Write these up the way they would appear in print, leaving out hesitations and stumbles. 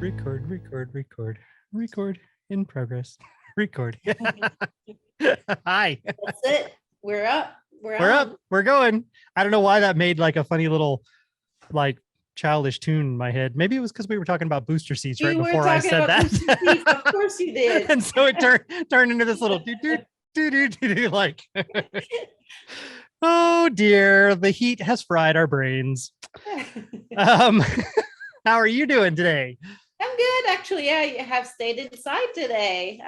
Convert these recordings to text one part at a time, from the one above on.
Record in progress. Record. Hi. That's it. We're up. We're up. We're going. I don't know why that made like a funny little like childish tune in my head. Maybe it was because we were talking about booster seats right before I said that. Of course you did. And so it turned into this little do like oh dear, the heat has fried our brains. How are you doing today? I'm good, actually. Yeah, I have stayed inside today.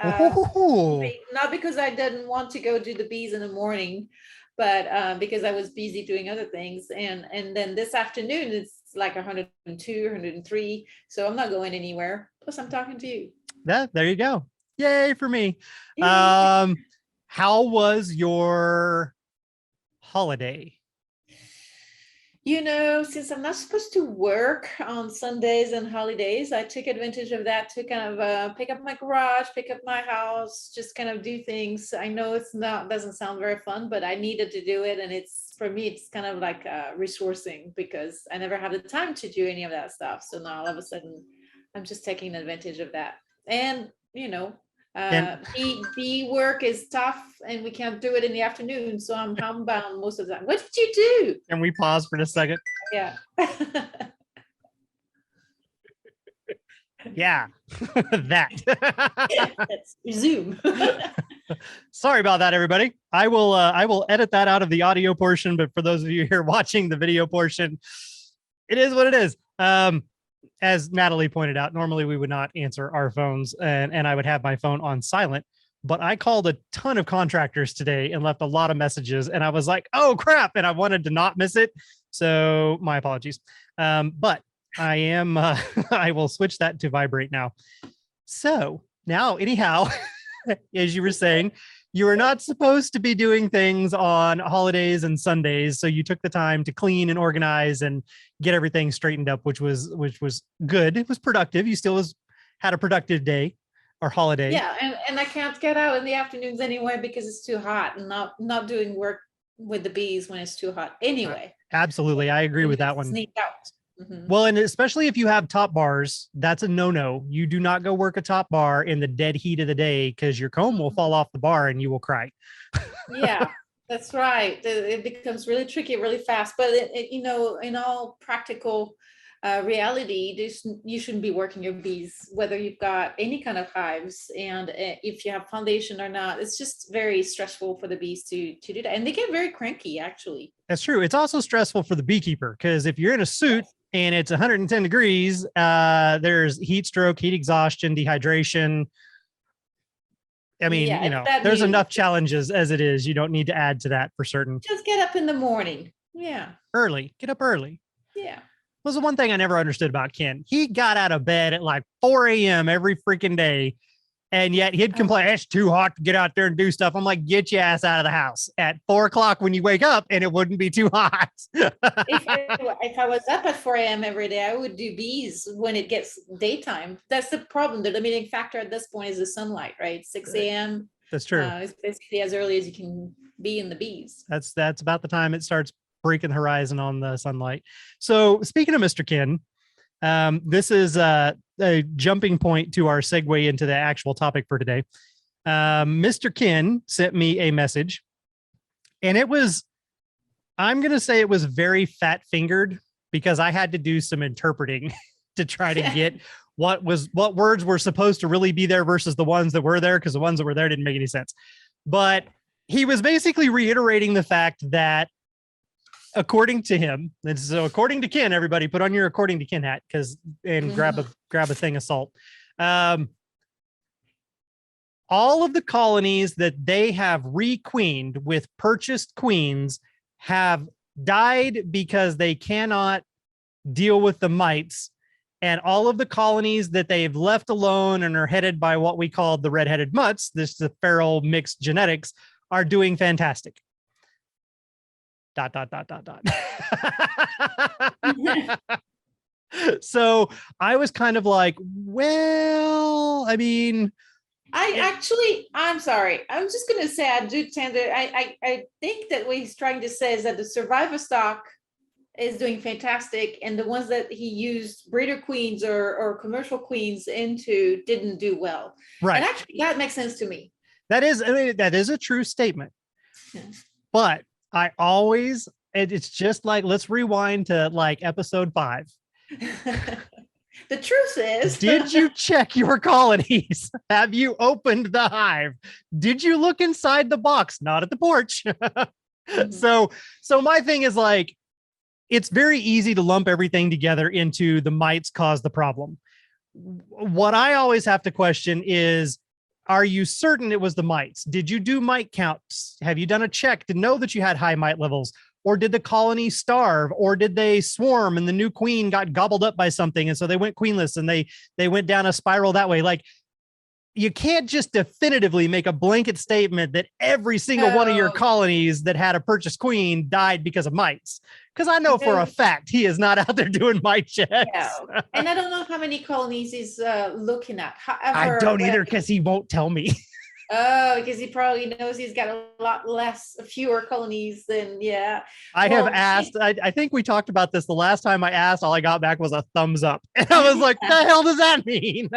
Not because I didn't want to go do the bees in the morning, but because I was busy doing other things. And then this afternoon, it's like 102, 103. So I'm not going anywhere. Plus, I'm talking to you. There you go. Yay for me. Yay. How was your holiday? You know, since I'm not supposed to work on Sundays and holidays, I took advantage of that to kind of pick up my garage, pick up my house, just kind of do things. I know doesn't sound very fun, but I needed to do it. And for me, it's kind of like resourcing because I never had the time to do any of that stuff. So now all of a sudden, I'm just taking advantage of that. And, you know, bee work is tough and we can't do it in the afternoon, so I'm homebound most of the time. What did you do? Can we pause for a second? Yeah. Yeah. That. Let's resume. Sorry about that, everybody. I will edit that out of the audio portion, but for those of you here watching the video portion, it is what it is. As Natalie pointed out, normally we would not answer our phones and I would have my phone on silent, but I called a ton of contractors today and left a lot of messages and I was like, oh crap. And I wanted to not miss it. So my apologies. But I am, I will switch that to vibrate now. So now anyhow, as you were saying, you are not supposed to be doing things on holidays and Sundays. So you took the time to clean and organize and get everything straightened up, which was good. It was productive. You still had a productive day or holiday. Yeah. And I can't get out in the afternoons anyway, because it's too hot and not doing work with the bees when it's too hot anyway. Absolutely. I agree with that one. Sneak out. Mm-hmm. Well, and especially if you have top bars, that's a no-no. You do not go work a top bar in the dead heat of the day because your comb will fall off the bar and you will cry. Yeah, that's right. It becomes really tricky really fast. But, you know, in all practical reality, you shouldn't be working your bees, whether you've got any kind of hives. And if you have foundation or not, it's just very stressful for the bees to do that. And they get very cranky, actually. That's true. It's also stressful for the beekeeper because if you're in a suit, and it's 110 degrees, there's heat stroke, heat exhaustion, dehydration. I mean, yeah, you know, there's enough challenges as it is. You don't need to add to that for certain. Just get up in the morning. Yeah. Early. Get up early. Yeah. Was the one thing I never understood about Ken. He got out of bed at like 4 a.m. every freaking day. And yet he'd complain, it's too hot to get out there and do stuff. I'm like, get your ass out of the house at 4 o'clock when you wake up and it wouldn't be too hot. if I was up at 4 a.m. every day, I would do bees when it gets daytime. That's the problem. The limiting factor at this point is the sunlight, right? 6 a.m. That's true. It's basically as early as you can be in the bees. That's about the time it starts breaking the horizon on the sunlight. So speaking of Mr. Ken, this is a jumping point to our segue into the actual topic for today. Mr. Ken sent me a message and I'm going to say it was very fat fingered because I had to do some interpreting to try to get what words were supposed to really be there versus the ones that were there, because the ones that were there didn't make any sense. But he was basically reiterating the fact that according to him, and so according to Ken, everybody put on your according to Ken hat grab a thing of salt. All of the colonies that they have requeened with purchased queens have died because they cannot deal with the mites. And all of the colonies that they've left alone and are headed by what we call the redheaded mutts, this is the feral mixed genetics, are doing fantastic. ... So I was kind of like, well, I mean, I'm sorry. I'm just going to say, I do tend to, I think that what he's trying to say is that the survivor stock is doing fantastic, and the ones that he used breeder queens or commercial queens into didn't do well. Right. And actually, that makes sense to me. That is, I mean, that is a true statement. Yeah. But I always, it's just like, let's rewind to like episode 5. The truth is, did you check your colonies? Have you opened the hive? Did you look inside the box? Not at the porch. Mm-hmm. So my thing is like, it's very easy to lump everything together into the mites cause the problem. What I always have to question is, are you certain it was the mites? Did you do mite counts? Have you done a check to know that you had high mite levels? Or did the colony starve? Or did they swarm and the new queen got gobbled up by something? And so they went queenless and they went down a spiral that way. Like, you can't just definitively make a blanket statement that every single one of your colonies that had a purchased queen died because of mites. Because I know for a fact he is not out there doing mite checks. Yeah. And I don't know how many colonies he's looking at. I However, don't either, because he won't tell me. Oh, because he probably knows he's got a lot fewer colonies than, yeah. I have asked, I think we talked about this the last time I asked, all I got back was a thumbs up. And I was like, the hell does that mean?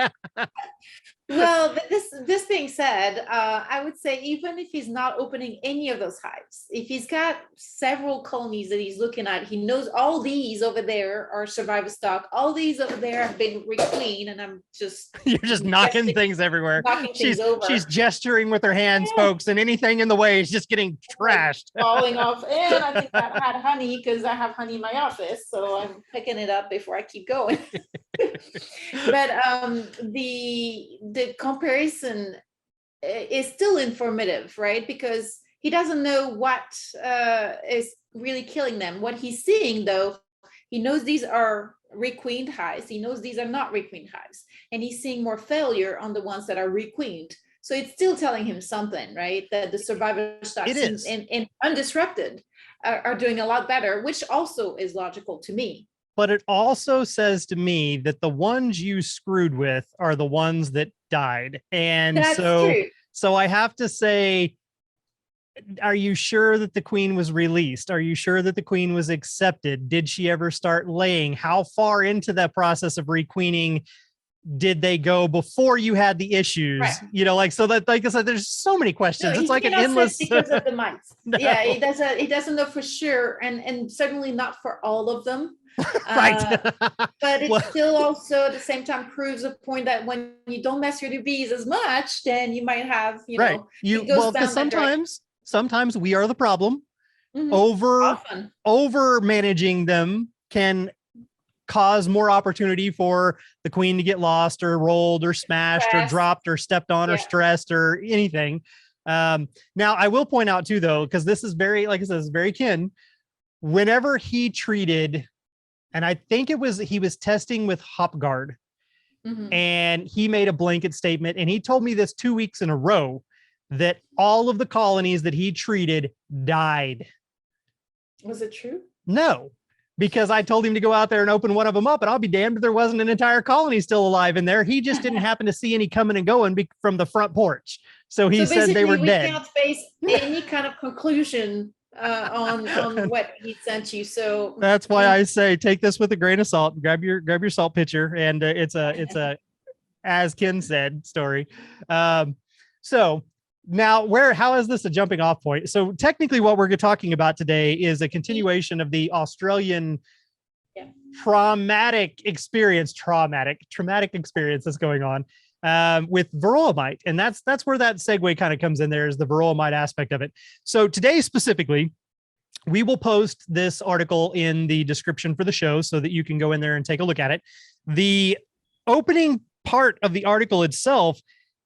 Well, this being said, I would say even if he's not opening any of those hives, if he's got several colonies that he's looking at, he knows all these over there are survivor stock. All these over there have been requeened, and I'm just you're just knocking things everywhere. She's gesturing with her hands, folks, and anything in the way is just getting trashed, falling off. And I think I had honey because I have honey in my office, so I'm picking it up before I keep going. But the comparison is still informative, right? Because he doesn't know what is really killing them. What he's seeing, though, he knows these are requeened hives. He knows these are not requeened hives, and he's seeing more failure on the ones that are requeened. So it's still telling him something, right? That the survivor stocks and undisrupted are doing a lot better, which also is logical to me. But it also says to me that the ones you screwed with are the ones that died. And that's true. So I have to say, are you sure that the queen was released? Are you sure that the queen was accepted? Did she ever start laying? How far into that process of requeening did they go before you had the issues? Right. You know, like, so that, like I said, there's so many questions. No, it's like an endless because of the mites. No. Yeah, it doesn't know for sure, and certainly not for all of them. Right. But it still also at the same time proves a point that when you don't mess with your bees as much, then you might have, right. Because sometimes we are the problem. Mm-hmm. Over managing them can cause more opportunity for the queen to get lost or rolled or smashed or dropped or stepped on or stressed or anything. Now I will point out too, though, because this is very, like I said, it's very kin. Whenever he treated, and I think he was testing with HopGuard, and he made a blanket statement, and he told me this 2 weeks in a row that all of the colonies that he treated died. Was it true? No, because I told him to go out there and open one of them up, and I'll be damned if there wasn't an entire colony still alive in there. He just didn't happen to see any coming and going from the front porch. So he said they were dead. We can't base any kind of conclusion on what he sent you. So that's why I say take this with a grain of salt. Grab your salt pitcher, and it's a as Ken said story. So now how is this a jumping off point? So technically what we're talking about today is a continuation of the Australian traumatic experience that's going on with Varroa mite. And that's where that segue kind of comes in. There is the Varroa mite aspect of it. So today specifically, we will post this article in the description for the show so that you can go in there and take a look at it. The opening part of the article itself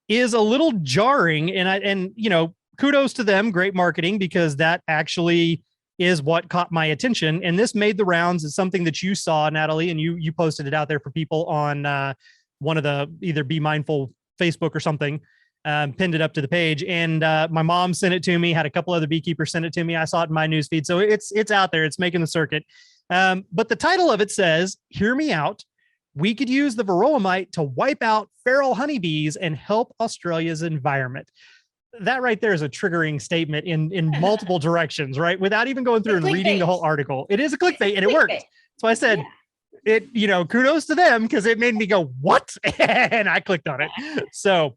is a little jarring, and you know, kudos to them, great marketing, because that actually is what caught my attention. And this made the rounds. It's something that you saw, Natalie, and you posted it out there for people on one of the either Be Mindful Facebook or something, pinned it up to the page. And my mom sent it to me, had a couple other beekeepers send it to me. I saw it in my newsfeed. So it's out there. It's making the circuit. But the title of it says, "Hear me out. We could use the Varroa mite to wipe out feral honeybees and help Australia's environment." that right there is a triggering statement in multiple directions, right? Without even going through and reading the whole article. It is a clickbait and it worked. So I said, kudos to them because it made me go, what? And I clicked on it. So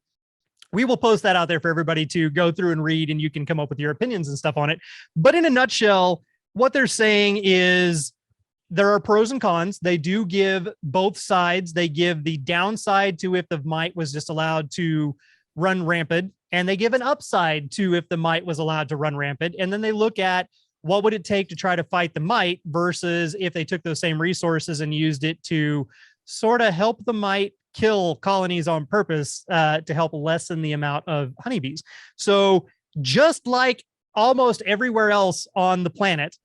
we will post that out there for everybody to go through and read, and you can come up with your opinions and stuff on it. But in a nutshell, what they're saying is there are pros and cons. They do give both sides. They give the downside to if the mite was just allowed to run rampant, and they give an upside to if the mite was allowed to run rampant. And then they look at what would it take to try to fight the mite versus if they took those same resources and used it to sort of help the mite kill colonies on purpose to help lessen the amount of honeybees. So just like almost everywhere else on the planet,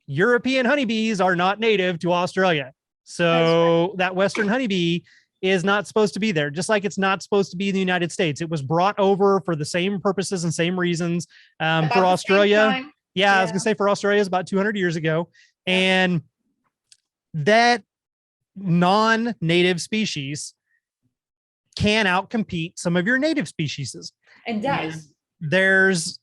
European honeybees are not native to Australia. So that Western honeybee is not supposed to be there, just like it's not supposed to be in the United States. It was brought over for the same purposes and same reasons for Australia. Yeah, I was gonna say for Australia is about 200 years ago. And that non-native species can outcompete some of your native species. And does. There's,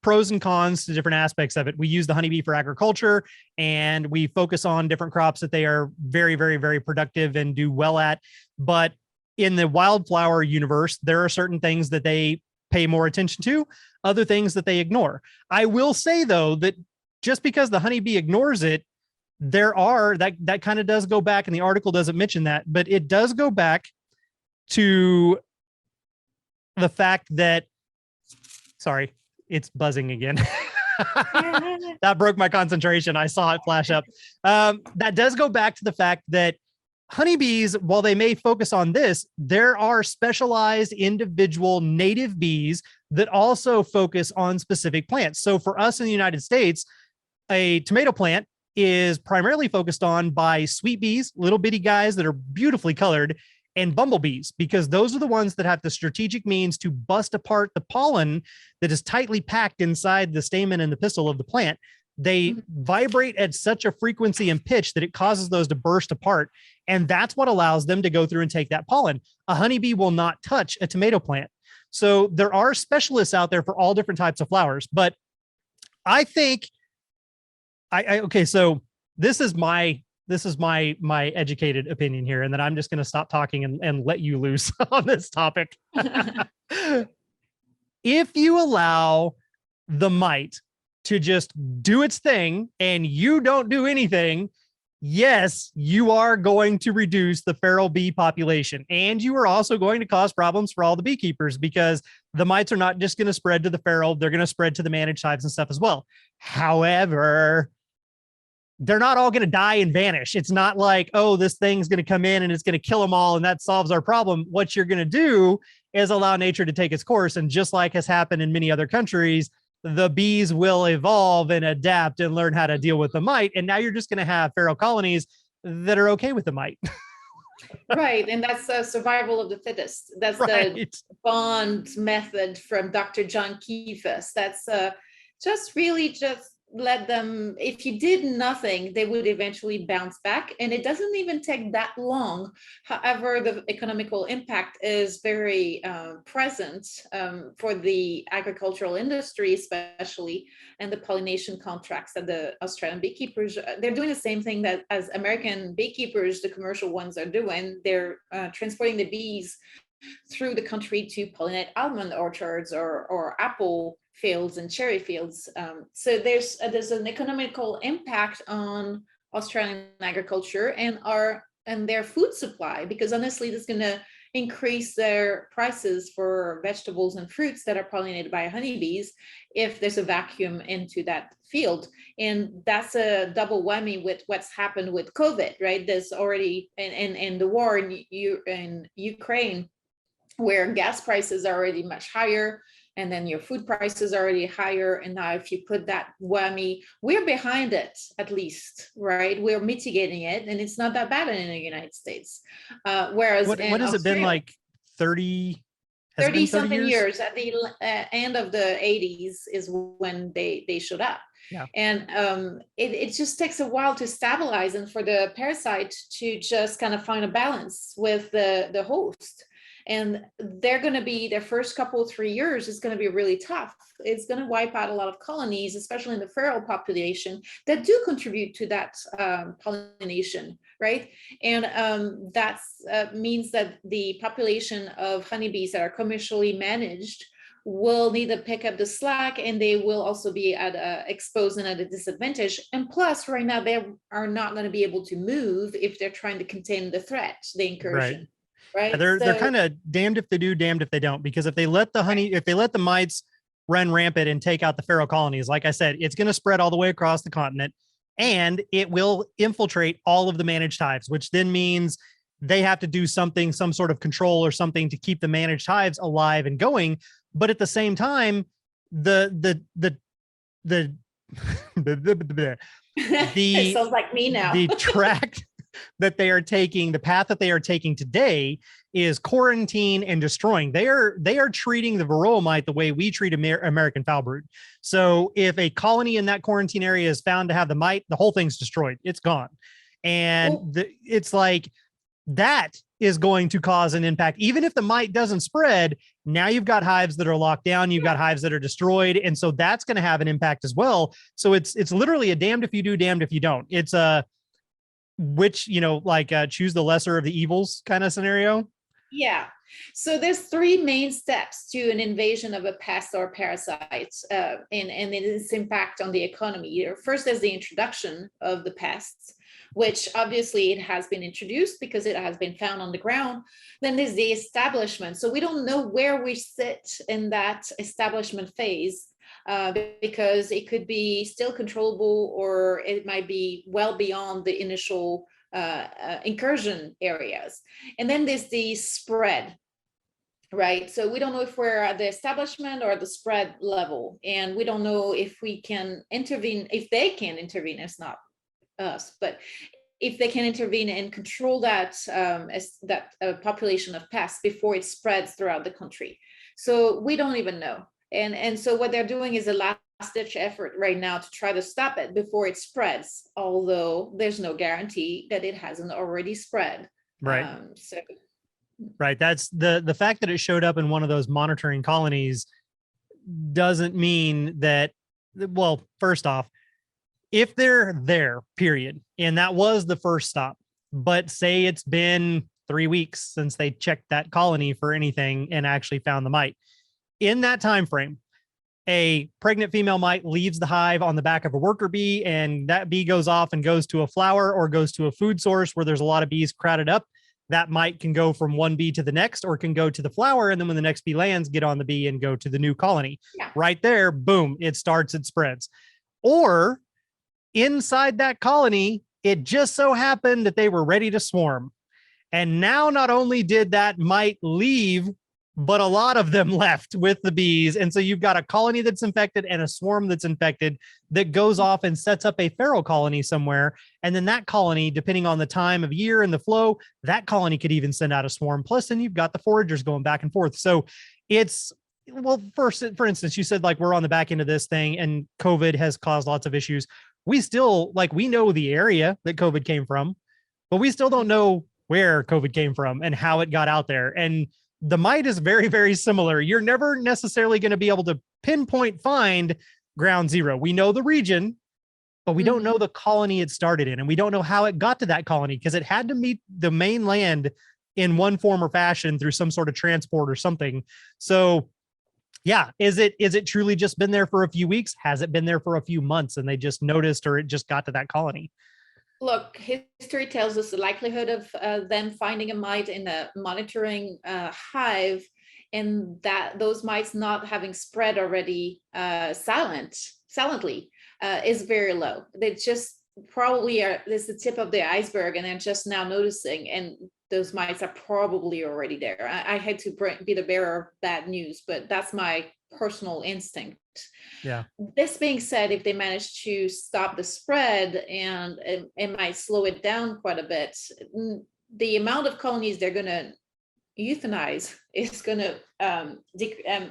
pros and cons to different aspects of it. We use the honeybee for agriculture, and we focus on different crops that they are very, very, very productive and do well at. But in the wildflower universe, there are certain things that they pay more attention to, other things that they ignore. I will say, though, that just because the honeybee ignores it, there are that kind of does go back, and the article doesn't mention that, but it does go back to the fact that, sorry, it's buzzing again. That broke my concentration. I saw it flash up. That does go back to the fact that honeybees, while they may focus on this, there are specialized individual native bees that also focus on specific plants. So for us in the United States, a tomato plant is primarily focused on by sweet bees, little bitty guys that are beautifully colored, and bumblebees, because those are the ones that have the strategic means to bust apart the pollen that is tightly packed inside the stamen and the pistil of the plant. They vibrate at such a frequency and pitch that it causes those to burst apart. And that's what allows them to go through and take that pollen. A honeybee will not touch a tomato plant. So there are specialists out there for all different types of flowers. But I think, okay, so this is my educated opinion here, and then I'm just going to stop talking and let you loose on this topic. If you allow the mite to just do its thing and you don't do anything, yes, you are going to reduce the feral bee population, and you are also going to cause problems for all the beekeepers, because the mites are not just going to spread to the feral, they're going to spread to the managed hives and stuff as well. However, they're not all going to die and vanish. It's not like, oh, this thing's going to come in and it's going to kill them all and that solves our problem. What you're going to do is allow nature to take its course. And just like has happened in many other countries, the bees will evolve and adapt and learn how to deal with the mite. And now you're just going to have feral colonies that are okay with the mite. Right. And that's a survival of the fittest. That's the Bond method from Dr. John Kiefer. That's just let them, if you did nothing, they would eventually bounce back. And it doesn't even take that long. However, the economical impact is very present for the agricultural industry, especially, and the pollination contracts that the Australian beekeepers, they're doing the same thing that as American beekeepers, the commercial ones are doing. They're transporting the bees through the country to pollinate almond orchards or apple fields and cherry fields. So there's an economical impact on Australian agriculture and their food supply, because honestly, that's going to increase their prices for vegetables and fruits that are pollinated by honeybees if there's a vacuum into that field. And that's a double whammy with what's happened with COVID, right? There's already, and the war in Ukraine, where gas prices are already much higher, and then your food prices are already higher. And now if you put that whammy, we're behind it, at least, right? We're mitigating it, and it's not that bad in the United States. Whereas what has it been like 30 something years? At the end of the 80s is when they showed up. Yeah. And it just takes a while to stabilize and for the parasite to just kind of find a balance with the host. And they're going to be, their first couple, 3 years is going to be really tough. It's going to wipe out a lot of colonies, especially in the feral population that do contribute to that pollination, right? And that means that the population of honeybees that are commercially managed will need to pick up the slack, and they will also be at exposed and at a disadvantage. And plus, right now, they are not going to be able to move if they're trying to contain the threat, the incursion. Right. They're kind of damned if they do, damned if they don't, because if they let the honey, if they let the mites run rampant and take out the feral colonies, like I said, it's going to spread all the way across the continent, and it will infiltrate all of the managed hives, which then means they have to do something, some sort of control or something to keep the managed hives alive and going. But at the same time, the it sounds like me now. The track that they are taking, the path that they are taking today, is quarantine and destroying. They are treating the Varroa mite the way we treat American foul brood. So if a colony in that quarantine area is found to have the mite, the whole thing's destroyed. It's gone. And it's like, that is going to cause an impact. Even if the mite doesn't spread, now you've got hives that are locked down, you've got hives that are destroyed. And so that's going to have an impact as well. So it's literally a damned if you do, damned if you don't. It's a, which, choose the lesser of the evils kind of scenario. Yeah. So there's three main steps to an invasion of a pest or parasite, and its impact on the economy. First, there's the introduction of the pests, which obviously it has been introduced because it has been found on the ground. Then there's the establishment. So we don't know where we sit in that establishment phase, because it could be still controllable, or it might be well beyond the initial incursion areas. And then there's the spread, right? So we don't know if we're at the establishment or the spread level, and we don't know if we can intervene, if they can intervene. It's not us, but if they can intervene and control that population of pests before it spreads throughout the country. So we don't even know. And so what they're doing is a last-ditch effort right now to try to stop it before it spreads, although there's no guarantee that it hasn't already spread. Right. Right. That's the fact that it showed up in one of those monitoring colonies doesn't mean that, well, first off, if they're there, period, and that was the first stop, but say it's been 3 weeks since they checked that colony for anything and actually found the mite. In that time frame, a pregnant female mite leaves the hive on the back of a worker bee, and that bee goes off and goes to a flower or goes to a food source where there's a lot of bees crowded up. That mite can go from one bee to the next, or can go to the flower, and then when the next bee lands, get on the bee and go to the new colony. Yeah. Right there, boom, it starts, it spreads. Or inside that colony, it just so happened that they were ready to swarm. And now not only did that mite leave, but a lot of them left with the bees. And so you've got a colony that's infected and a swarm that's infected that goes off and sets up a feral colony somewhere. And then that colony, depending on the time of year and the flow, that colony could even send out a swarm. Plus, then you've got the foragers going back and forth. So it's, well, first, for instance, you said like we're on the back end of this thing and COVID has caused lots of issues. We still, like, we know the area that COVID came from, but we still don't know where COVID came from and how it got out there. And the mite is very, very similar. You're never necessarily going to be able to find ground zero. We know the region, but we don't know the colony it started in. And we don't know how it got to that colony, because it had to meet the mainland in one form or fashion through some sort of transport or something. So yeah, is it truly just been there for a few weeks? Has it been there for a few months and they just noticed, or it just got to that colony? Look, history tells us the likelihood of them finding a mite in a monitoring hive, and that those mites not having spread already silently is very low. They just probably are, this is the tip of the iceberg, and they're just now noticing, and those mites are probably already there. I had to be the bearer of bad news, but that's my personal instinct. Yeah. This being said, if they manage to stop the spread, and it might slow it down quite a bit, the amount of colonies they're going to euthanize is going to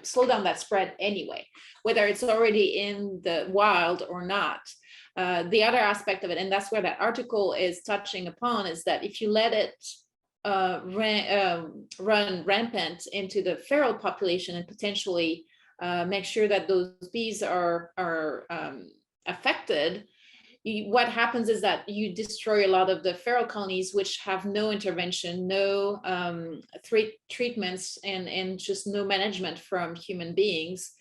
slow down that spread anyway, whether it's already in the wild or not. The other aspect of it, and that's where that article is touching upon, is that if you let it run rampant into the feral population and potentially make sure that those bees are affected, what happens is that you destroy a lot of the feral colonies, which have no intervention, no treatments, and just no management from human beings.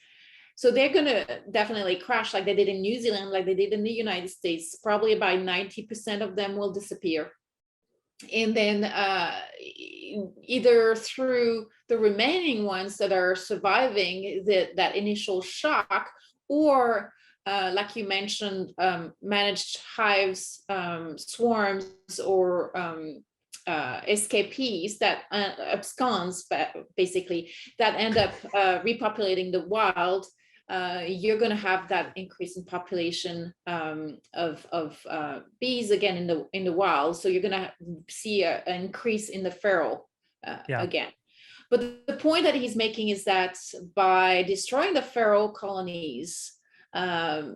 So they're going to definitely crash like they did in New Zealand, like they did in the United States. Probably about 90% of them will disappear. And then either through the remaining ones that are surviving that initial shock, or like you mentioned, managed hives, swarms, or escapees that absconds, basically, that end up repopulating the wild. You're going to have that increase in population of bees again in the wild. So you're going to see an increase in the feral again. But the point that he's making is that by destroying the feral colonies, there's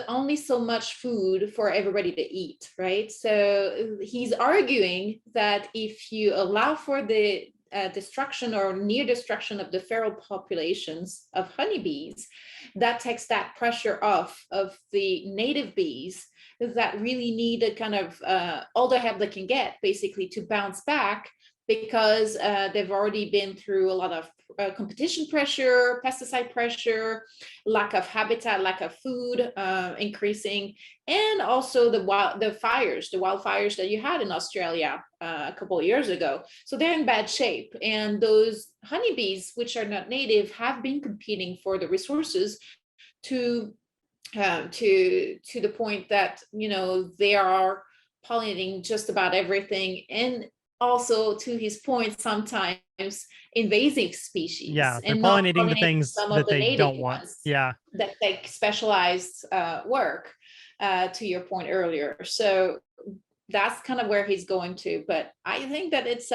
only so much food for everybody to eat, right? So he's arguing that if you allow for the destruction or near destruction of the feral populations of honeybees, that takes that pressure off of the native bees that really need a kind of all the help they can get, basically, to bounce back, because they've already been through a lot of competition pressure, pesticide pressure, lack of habitat, lack of food increasing, and also the wildfires that you had in Australia a couple of years ago. So they're in bad shape. And those honeybees, which are not native, have been competing for the resources to the point that, they are pollinating just about everything. And also, to his point, sometimes invasive species. Yeah, they're pollinating the things that they don't want. Yeah, that take specialized work. To your point earlier, so that's kind of where he's going to. But I think that it's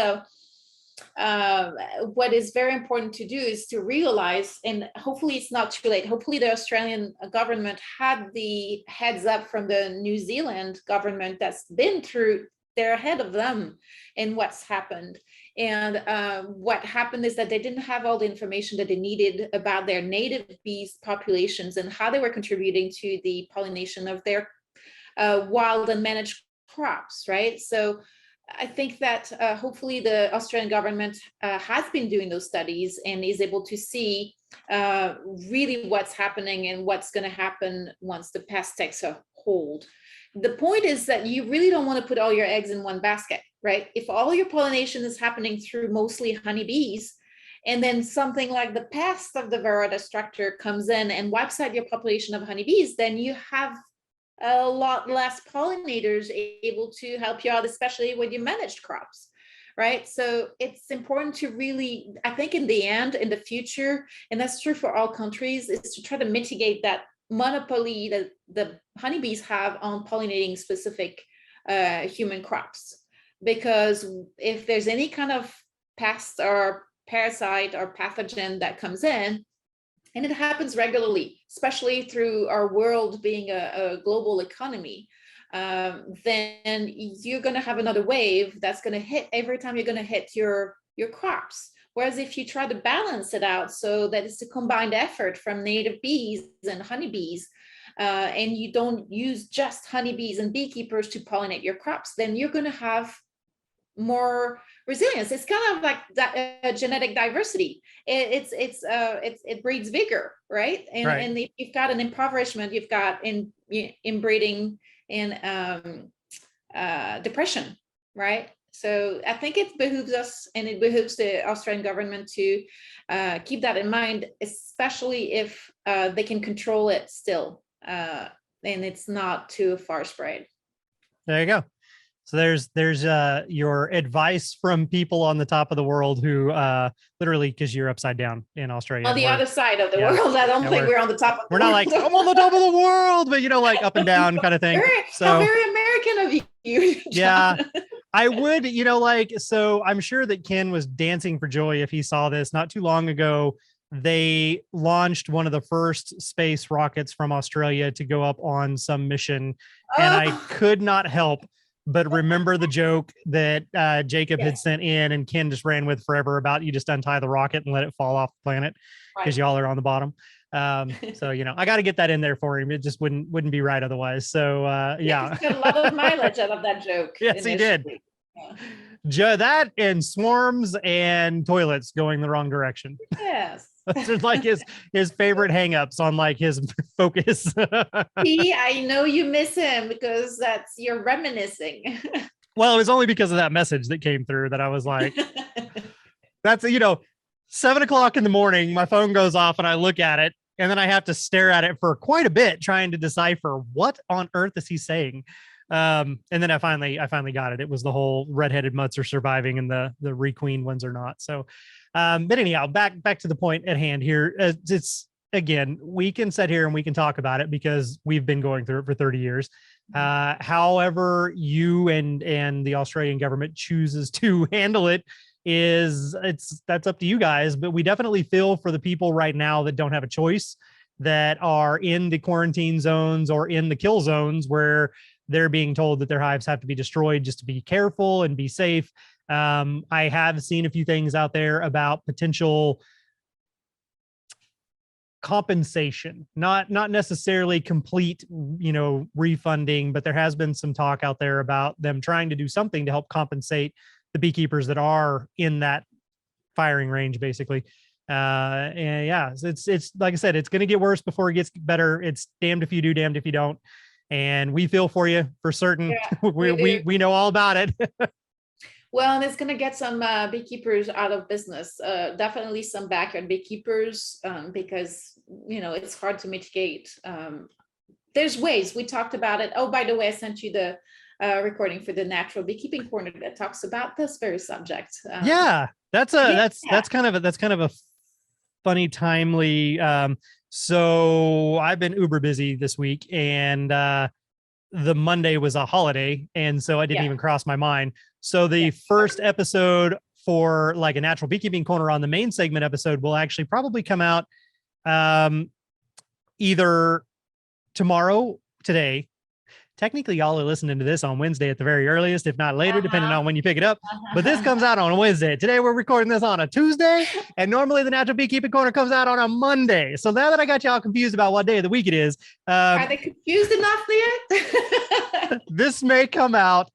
what is very important to do is to realize, and hopefully it's not too late. Hopefully the Australian government had the heads up from the New Zealand government that's been through. They're ahead of them in what's happened. And what happened is that they didn't have all the information that they needed about their native bees populations and how they were contributing to the pollination of their wild and managed crops, right? So I think that hopefully the Australian government has been doing those studies and is able to see really what's happening and what's going to happen once the pest takes a hold. The point is that you really don't want to put all your eggs in one basket, right? If all your pollination is happening through mostly honeybees, and then something like the pest of the Varroa destructor comes in and wipes out your population of honeybees, then you have a lot less pollinators able to help you out, especially with your managed crops, right? So it's important to really, I think in the end, in the future, and that's true for all countries, is to try to mitigate that monopoly that the honeybees have on pollinating specific human crops. Because if there's any kind of pest or parasite or pathogen that comes in, and it happens regularly, especially through our world being a global economy, then you're going to have another wave that's going to hit every time you're going to hit your crops. Whereas if you try to balance it out so that it's a combined effort from native bees and honeybees, and you don't use just honeybees and beekeepers to pollinate your crops, then you're going to have more resilience. It's kind of like that, genetic diversity. It breeds vigor, right? And right. And if you've got an impoverishment, you've got inbreeding and depression, right? So I think it behooves us, and it behooves the Australian government to keep that in mind, especially if they can control it still, and it's not too far spread. There you go. So there's your advice from people on the top of the world who literally, because you're upside down in Australia. On the other side of the world. I don't think we're on the top of the world. We're not like, I'm on the top of the world, but like up and down kind of thing. How very American of you. John. Yeah. I would, so I'm sure that Ken was dancing for joy if he saw this. Not too long ago, they launched one of the first space rockets from Australia to go up on some mission. And I could not help but remember the joke that Jacob had Yes. sent in and Ken just ran with forever about you just untie the rocket and let it fall off the planet because Right. y'all are on the bottom. So I got to get that in there for him. It just wouldn't be right otherwise. So yeah. He got a lot of mileage out of that joke. Yes, he did. Yeah. That and swarms and toilets going the wrong direction. Yes. Those are like his favorite hangups on like his focus. See, I know you miss him because you're reminiscing. Well, it was only because of that message that came through that I was like, that's 7 o'clock in the morning, my phone goes off and I look at it and then I have to stare at it for quite a bit trying to decipher what on earth is he saying. And then I finally got it. It was the whole redheaded mutts are surviving and the requeen ones are not. So, but anyhow, back to the point at hand here. It's again, we can sit here and we can talk about it because we've been going through it for 30 years. However, you and the Australian government chooses to handle it that's up to you guys. But we definitely feel for the people right now that don't have a choice, that are in the quarantine zones or in the kill zones where they're being told that their hives have to be destroyed just to be careful and be safe. I have seen a few things out there about potential compensation, not necessarily complete, refunding, but there has been some talk out there about them trying to do something to help compensate the beekeepers that are in that firing range, basically. And yeah, it's like I said, it's going to get worse before it gets better. It's damned if you do, damned if you don't. And we feel for you for certain. Yeah, we know all about it. Well, and it's going to get some beekeepers out of business. Definitely some backyard beekeepers, because it's hard to mitigate. There's ways. We talked about it. Oh, by the way, I sent you the recording for the natural beekeeping corner that talks about this very subject. Yeah, that's kind of a funny, timely. So I've been uber busy this week, and the Monday was a holiday, and so I didn't even cross my mind. So the first episode for like a natural beekeeping corner on the main segment episode will actually probably come out either today. Technically, y'all are listening to this on Wednesday at the very earliest, if not later, depending on when you pick it up. But this comes out on a Wednesday. Today, we're recording this on a Tuesday, and normally the Natural Beekeeping Corner comes out on a Monday. So now that I got y'all confused about what day of the week it is, are they confused enough yet? This may come out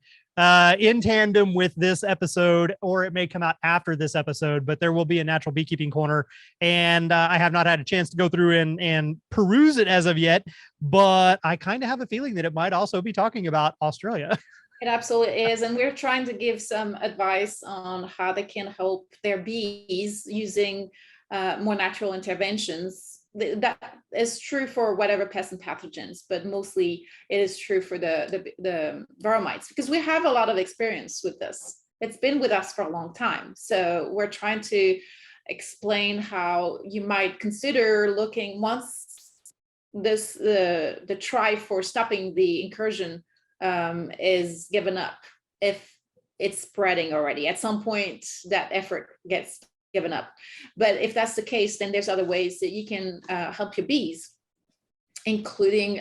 in tandem with this episode, or it may come out after this episode, but there will be a Natural Beekeeping Corner. And I have not had a chance to go through and peruse it as of yet, but I kind of have a feeling that it might also be talking about Australia. It absolutely is. And we're trying to give some advice on how they can help their bees using more natural interventions. That is true for whatever pests and pathogens, but mostly it is true for the Varroa mites, because we have a lot of experience with this. It's been with us for a long time. So we're trying to explain how you might consider looking once the try for stopping the incursion is given up. If it's spreading already, at some point that effort gets given up. But if that's the case, then there's other ways that you can help your bees, including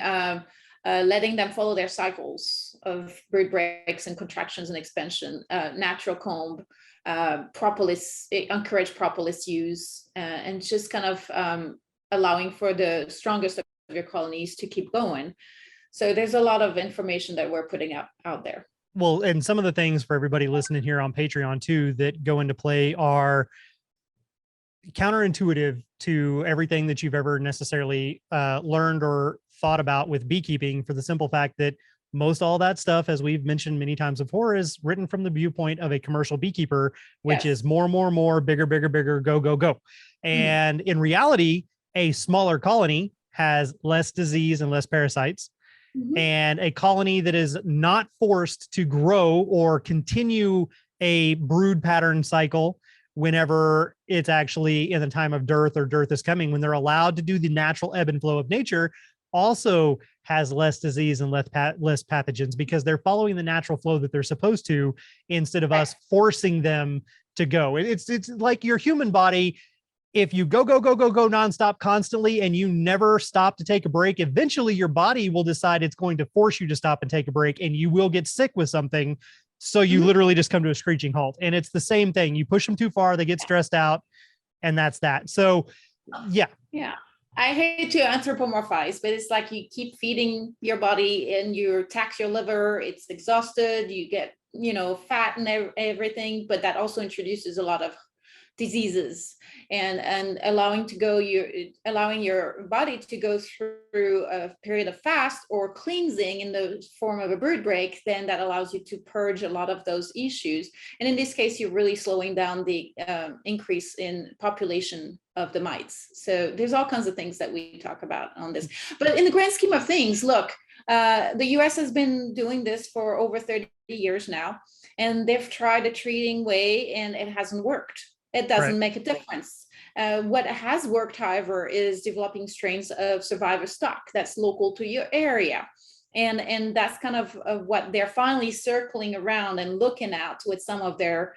letting them follow their cycles of brood breaks and contractions and expansion, natural comb, propolis, encourage propolis use, and just kind of allowing for the strongest of your colonies to keep going. So there's a lot of information that we're putting out there. Well, and some of the things for everybody listening here on Patreon too that go into play are counterintuitive to everything that you've ever necessarily learned or thought about with beekeeping, for the simple fact that most all that stuff, as we've mentioned many times before, is written from the viewpoint of a commercial beekeeper, which is more, bigger, go. And in reality, a smaller colony has less disease and less parasites. And a colony that is not forced to grow or continue a brood pattern cycle whenever it's actually in the time of dearth or dearth is coming, when they're allowed to do the natural ebb and flow of nature, also has less disease and less pathogens, because they're following the natural flow that they're supposed to, instead of us forcing them to go. It's like your human body. if you go nonstop constantly and you never stop to take a break, eventually your body will decide it's going to force you to stop and take a break, and you will get sick with something. So you literally just come to a screeching halt. And it's the same thing. You push them too far, they get stressed out, and that's that. So yeah. Yeah. I hate to anthropomorphize, but it's like you keep feeding your body and you tax your liver, it's exhausted, you get, fat and everything, but that also introduces a lot of diseases, and allowing your body to go through a period of fast or cleansing in the form of a brood break, then that allows you to purge a lot of those issues. And in this case, you're really slowing down the increase in population of the mites. So there's all kinds of things that we talk about on this. But in the grand scheme of things, look, the US has been doing this for over 30 years now, and they've tried a treating way and it hasn't worked. It doesn't make a difference. What has worked, however, is developing strains of survivor stock that's local to your area. And that's kind of what they're finally circling around and looking at with some of their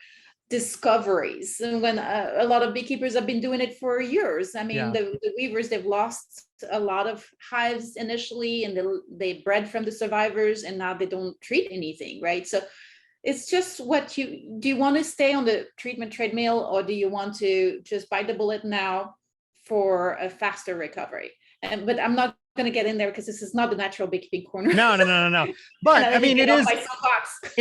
discoveries. And when a lot of beekeepers have been doing it for years. I mean, the weavers, they've lost a lot of hives initially, and they bred from the survivors, and now they don't treat anything, right? So it's just do you want to stay on the treatment treadmill, or do you want to just bite the bullet now for a faster recovery? But I'm not going to get in there because this is not the natural beekeeping corner. No. But I mean, it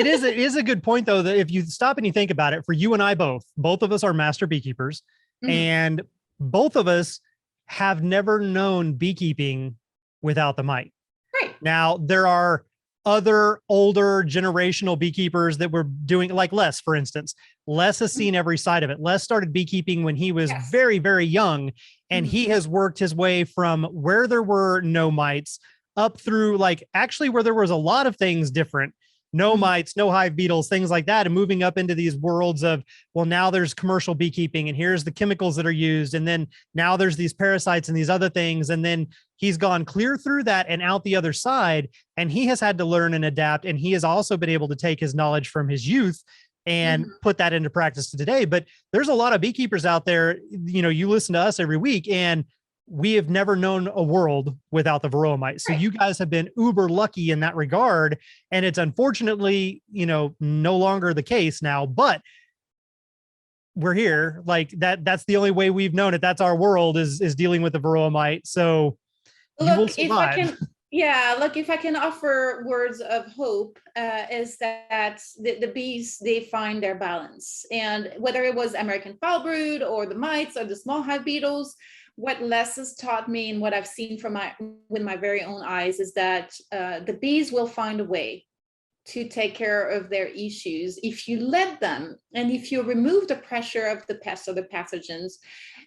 is a good point though, that if you stop and you think about it, for you and I both of us are master beekeepers, and both of us have never known beekeeping without the mite. Right. Now, there are other older generational beekeepers that were doing, like Les, for instance. Les has seen every side of it. Les started beekeeping when he was very, very young, and he has worked his way from where there were no mites up through actually where there was a lot of things different. No mites, no hive beetles, things like that. And moving up into these worlds of, well, now there's commercial beekeeping and here's the chemicals that are used. And then now there's these parasites and these other things. And then he's gone clear through that and out the other side. And he has had to learn and adapt. And he has also been able to take his knowledge from his youth and put that into practice today. But there's a lot of beekeepers out there, you listen to us every week, and we have never known a world without the Varroa mite. So you guys have been uber lucky in that regard. And it's unfortunately, no longer the case now, but we're here. That's the only way we've known it. That's our world is dealing with the Varroa mite. So look, if I can offer words of hope, is that the bees, they find their balance. And whether it was American foulbrood or the mites or the small hive beetles, what Les has taught me and what I've seen with my very own eyes is that the bees will find a way to take care of their issues if you let them. And if you remove the pressure of the pests or the pathogens,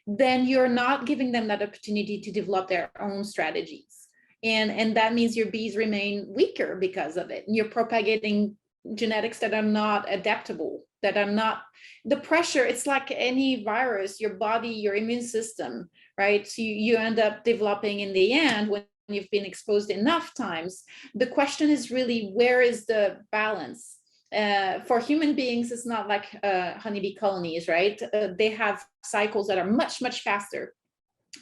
then you're not giving them that opportunity to develop their own strategies. And that means your bees remain weaker because of it. And you're propagating genetics that are not adaptable, that are not the pressure. It's like any virus, your body, your immune system, right? So you end up developing in the end when you've been exposed enough times. The question is really, where is the balance? For human beings, it's not like honeybee colonies, right? They have cycles that are much, much faster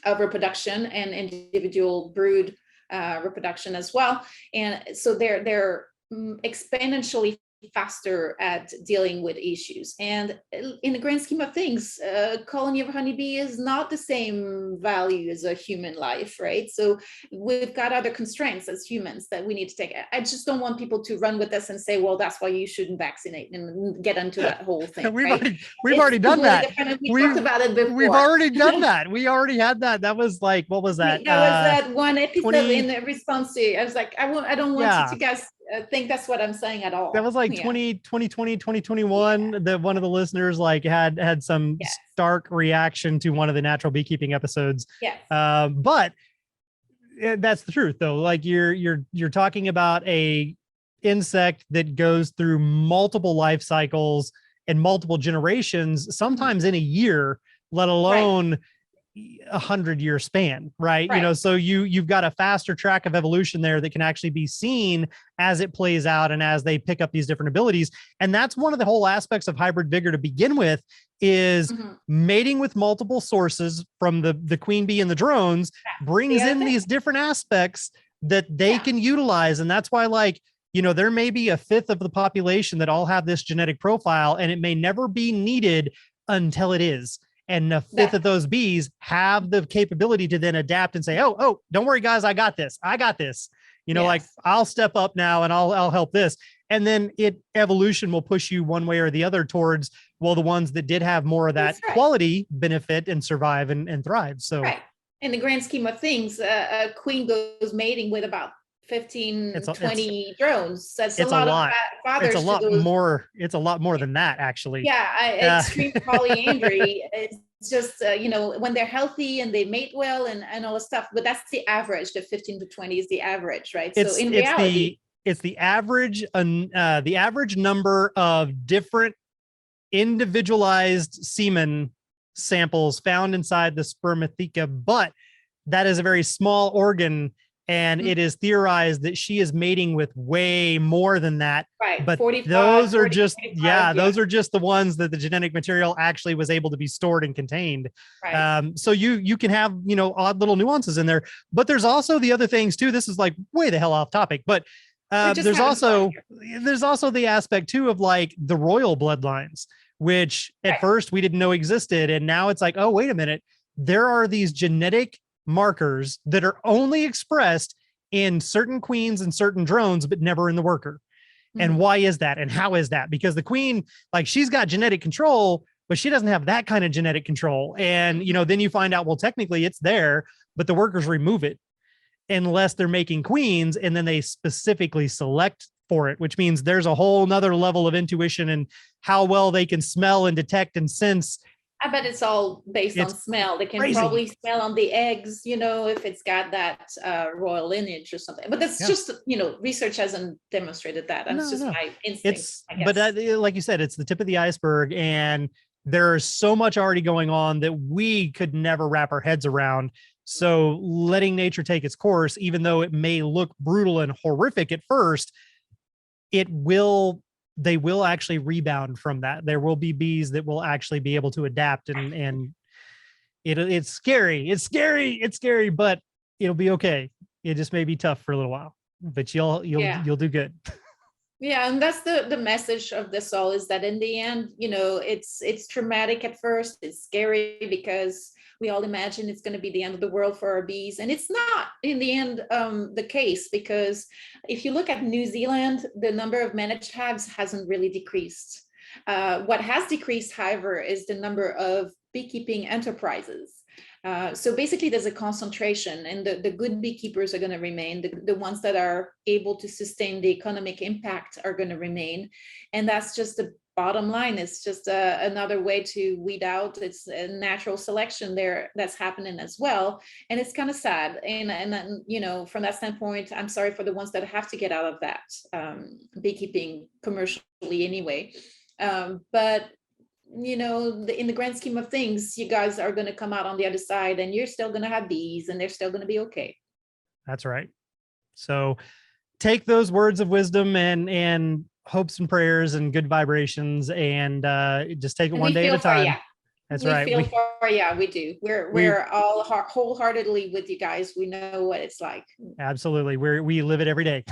of reproduction and individual brood reproduction as well. And so they're exponentially faster at dealing with issues. And in the grand scheme of things, a colony of honeybee is not the same value as a human life, right? So we've got other constraints as humans that we need to take. I just don't want people to run with us and say, well, that's why you shouldn't vaccinate, and get into that whole thing. We've already done that. We talked about it before. We've already done that. We already had that. That was what was that? That was that one episode in response to, I was like, I don't want you to guys think that's what I'm saying at all. That was 2020, 2021, that one of the listeners had some stark reaction to one of the natural beekeeping episodes. But that's the truth though. You're talking about a insect that goes through multiple life cycles and multiple generations, sometimes in a year, let alone 100-year span, right? Right. You know, so you've got a faster track of evolution there that can actually be seen as it plays out and as they pick up these different abilities. And that's one of the whole aspects of hybrid vigor to begin with, is mating with multiple sources from the queen bee and the drones brings in these different aspects that they can utilize. And that's why, like, you know, there may be a fifth of the population that all have this genetic profile, and it may never be needed until it is. And a fifth of those bees have the capability to then adapt and say, oh, don't worry, guys, I got this. You know, like, I'll step up now and I'll help this. And then evolution will push you one way or the other towards, well, the ones that did have more of that quality benefit and survive and thrive. So in the grand scheme of things, a queen goes mating with about 15, 20 drones. That's a lot of fathers. It's a lot more than that, actually. Yeah, extreme polyandry. It's just, you know, when they're healthy and they mate well and all the stuff, but that's the average. The 15 to 20 is the average, right? So in reality, it's the average number of different individualized semen samples found inside the spermatheca, but that is a very small organ. And it is theorized that she is mating with way more than that. Right. But 45, those are 40, just, 45, those are just the ones that the genetic material actually was able to be stored and contained. Right. So you can have, you know, odd little nuances in there, but there's also the other things too. This is like way the hell off topic, but there's also the aspect too of like the royal bloodlines, which at first we didn't know existed. And now it's like, oh, wait a minute. There are these genetic markers that are only expressed in certain queens and certain drones, but never in the worker. And why is that? And how is that? Because the queen, like, she's got genetic control, but she doesn't have that kind of genetic control. And, you know, then you find out, well, technically it's there, but the workers remove it unless they're making queens. And then they specifically select for it, which means there's a whole nother level of intuition and how well they can smell and detect and sense. I bet it's all based on smell. They can probably smell on the eggs, you know, if it's got that royal lineage or something. But that's just, you know, research hasn't demonstrated that. That's just my instinct, I guess. But like you said, it's the tip of the iceberg. And there's so much already going on that we could never wrap our heads around. So letting nature take its course, even though it may look brutal and horrific at first, they will actually rebound from that. There will be bees that will actually be able to adapt, and it's scary. It's scary, but it'll be okay. It just may be tough for a little while, but you'll do good. Yeah, and that's the message of this all, is that in the end, you know, it's traumatic at first. It's scary because we all imagine it's going to be the end of the world for our bees. And it's not in the end the case, because if you look at New Zealand, the number of managed hives hasn't really decreased. What has decreased, however, is the number of beekeeping enterprises. So basically there's a concentration, and the good beekeepers are going to remain. The ones that are able to sustain the economic impact are going to remain. And that's just the bottom line. It's just another way to weed out. It's a natural selection there that's happening as well. And it's kind of sad. And you know, from that standpoint, I'm sorry for the ones that have to get out of that beekeeping commercially anyway. But you know, in the grand scheme of things, you guys are going to come out on the other side, and you're still going to have bees, and they're still going to be okay. That's right. So take those words of wisdom and hopes and prayers and good vibrations, and just take it one day at a time. That's right. We do. We're all wholeheartedly with you guys. We know what it's like. Absolutely. We live it every day.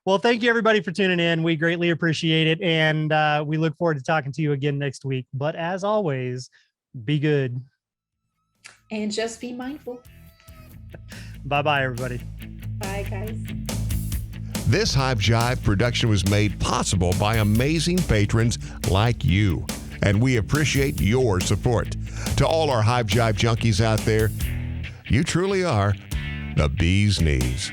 Well, thank you everybody for tuning in. We greatly appreciate it. And we look forward to talking to you again next week. But as always, be good. And just be mindful. Bye-bye, everybody. Bye, guys. This Hive Jive production was made possible by amazing patrons like you. And we appreciate your support. To all our Hive Jive junkies out there, you truly are the bee's knees.